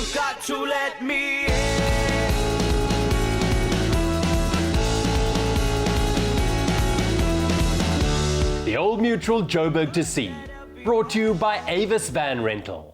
You've got to let me in. The Old Mutual joBerg2c, brought to you by Avis Van Rental.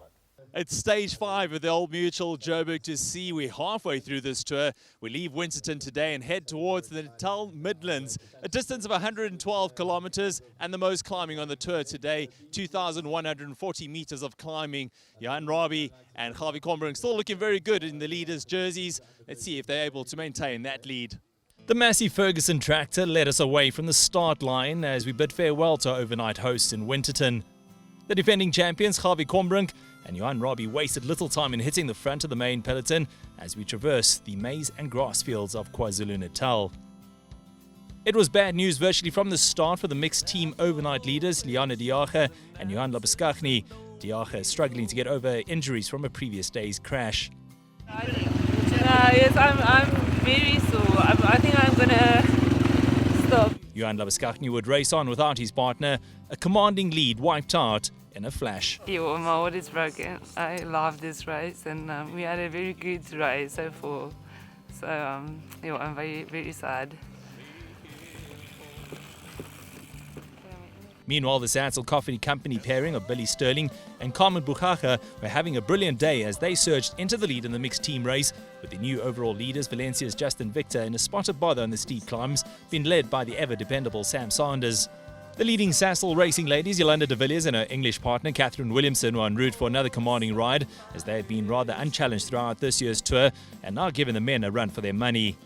It's stage 5 of the Old Mutual joBerg2c. We're halfway through this tour. We leave Winterton today and head towards the Natal Midlands, a distance of 112 kilometers and the most climbing on the tour today, 2,140 meters of climbing. Johan Rabie and Javi Combrink still looking very good in the leaders' jerseys. Let's see if they're able to maintain that lead. The Massey Ferguson tractor led us away from the start line as we bid farewell to our overnight hosts in Winterton. The defending champions Javi Combrink and Johan Rabie wasted little time in hitting the front of the main peloton as we traversed the maize and grass fields of KwaZulu-Natal. It was bad news virtually from the start for the mixed team overnight leaders Liana Diache and Johan Labuschagne. Diache struggling to get over injuries from a previous day's crash. Yes, I'm very sore. I think I'm going to stop. Johan Labuschagne would race on without his partner, a commanding lead wiped out in a flash. Yeah, my heart is broken. I love this race and we had a very good race so far. So yeah, I'm very, very sad. Meanwhile, the Zansel Coffee Company pairing of Billy Sterling and Carmen Buchacha were having a brilliant day as they surged into the lead in the mixed team race, with the new overall leaders Valencia's Justin Victor in a spot of bother on the steep climbs, being led by the ever-dependable Sam Sanders. The leading Zansel racing ladies, Yolanda de Villiers and her English partner Catherine Williamson, were en route for another commanding ride as they had been rather unchallenged throughout this year's tour and now giving the men a run for their money.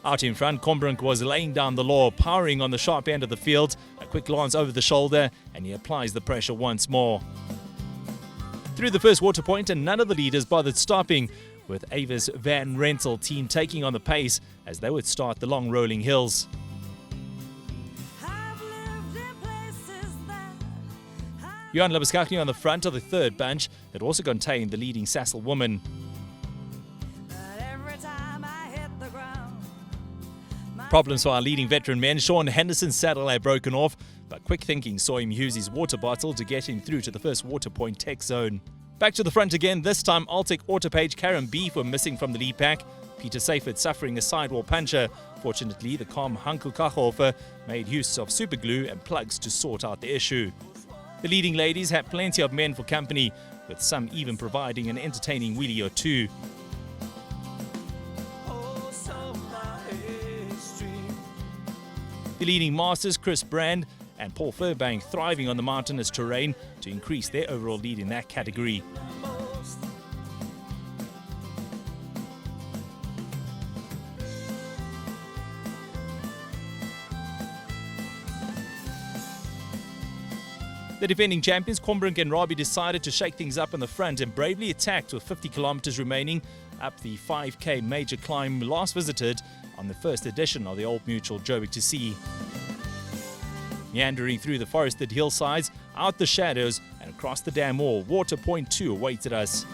Out in front, Combrink was laying down the law, powering on the sharp end of the field, a quick glance over the shoulder, and he applies the pressure once more. Through the first water point, and none of the leaders bothered stopping, with Avis Van Rental team taking on the pace as they would start the long rolling hills. Johan Labuschagne on the front of the third bunch that also contained the leading Zansel woman. Problems for our leading veteran men. Sean Henderson's saddle had broken off, but quick thinking saw him use his water bottle to get him through to the first water point tech zone. Back to the front again, this time Altec Autopage Karen Beef were missing from the lead pack. Peter Seyfert suffering a sidewall puncture. Fortunately, the calm Hankel Kachhofer made use of super glue and plugs to sort out the issue. The leading ladies had plenty of men for company, with some even providing an entertaining wheelie or two. The leading masters, Chris Brand and Paul Furbank, thriving on the mountainous terrain to increase their overall lead in that category. The defending champions, Combrink and Rabie, decided to shake things up on the front and bravely attacked with 50 kilometers remaining up the 5K major climb last visited on the first edition of the Old Mutual joBerg2c. Meandering through the forested hillsides, out the shadows and across the dam wall, Water Point 2 awaited us.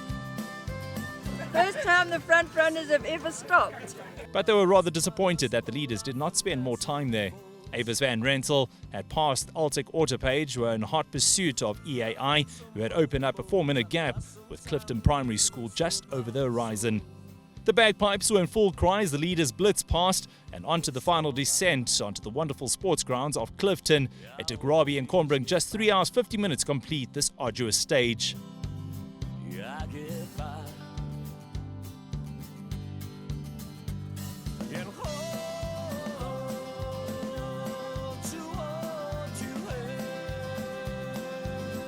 First time the front runners have ever stopped. But they were rather disappointed that the leaders did not spend more time there. Avis Van Rental had passed Altec Autopage, who were in hot pursuit of EAI, who had opened up a 4-minute gap with Clifton Primary School just over the horizon. The bagpipes were in full cry as the leaders blitzed past and onto the final descent onto the wonderful sports grounds of Clifton. It took Rabie and Combrink just 3 hours 50 minutes to complete this arduous stage.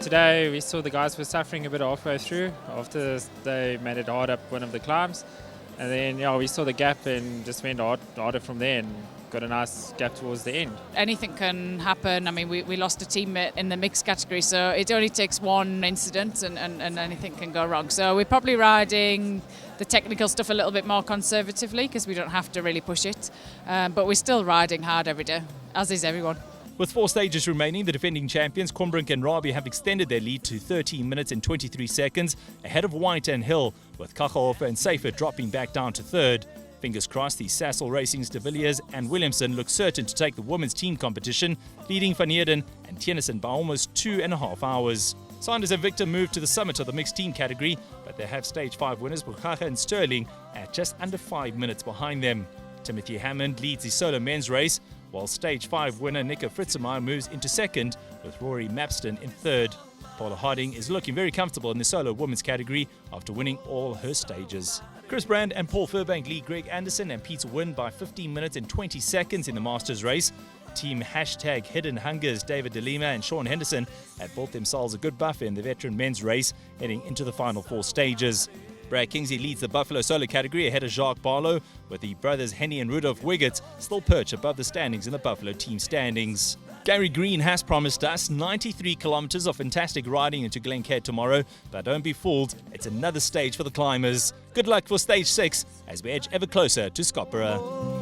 Today we saw the guys were suffering a bit halfway through after they made it hard up one of the climbs, and then we saw the gap and just went harder from there and got a nice gap towards the end. Anything can happen. I mean, we lost a teammate in the mixed category, so it only takes one incident and anything can go wrong. So we're probably riding the technical stuff a little bit more conservatively because we don't have to really push it, but we're still riding hard every day, as is everyone. With 4 stages remaining, the defending champions Combrink and Rabie have extended their lead to 13 minutes and 23 seconds ahead of White and Hill, with Kachhofer and Seyfert dropping back down to third. Fingers crossed, the Zansel Racing's de Villiers and Williamson look certain to take the women's team competition, leading Van Heerden and Tennyson by almost 2.5 hours. Sanders and Victor moved to the summit of the mixed team category, but they have stage 5 winners Buchacha and Sterling at just under 5 minutes behind them. Timothy Hammond leads the solo men's race, while stage 5 winner Nico Fritzemeier moves into second, with Rory Mapston in third. Paula Harding is looking very comfortable in the solo women's category after winning all her stages. Chris Brand and Paul Furbank lead Greg Anderson and Peter Wynn by 15 minutes and 20 seconds in the Masters race. Team #Hidden Hungers David DeLima and Sean Henderson have built themselves a good buffer in the veteran men's race heading into the final 4 stages. Brad Kingsley leads the Buffalo solo category ahead of Jacques Barlow, with the brothers Henny and Rudolph Wiggett still perched above the standings in the Buffalo team standings. Gary Green has promised us 93 kilometers of fantastic riding into Glencairn tomorrow, but don't be fooled, it's another stage for the climbers. Good luck for stage 6 as we edge ever closer to Scottsboro.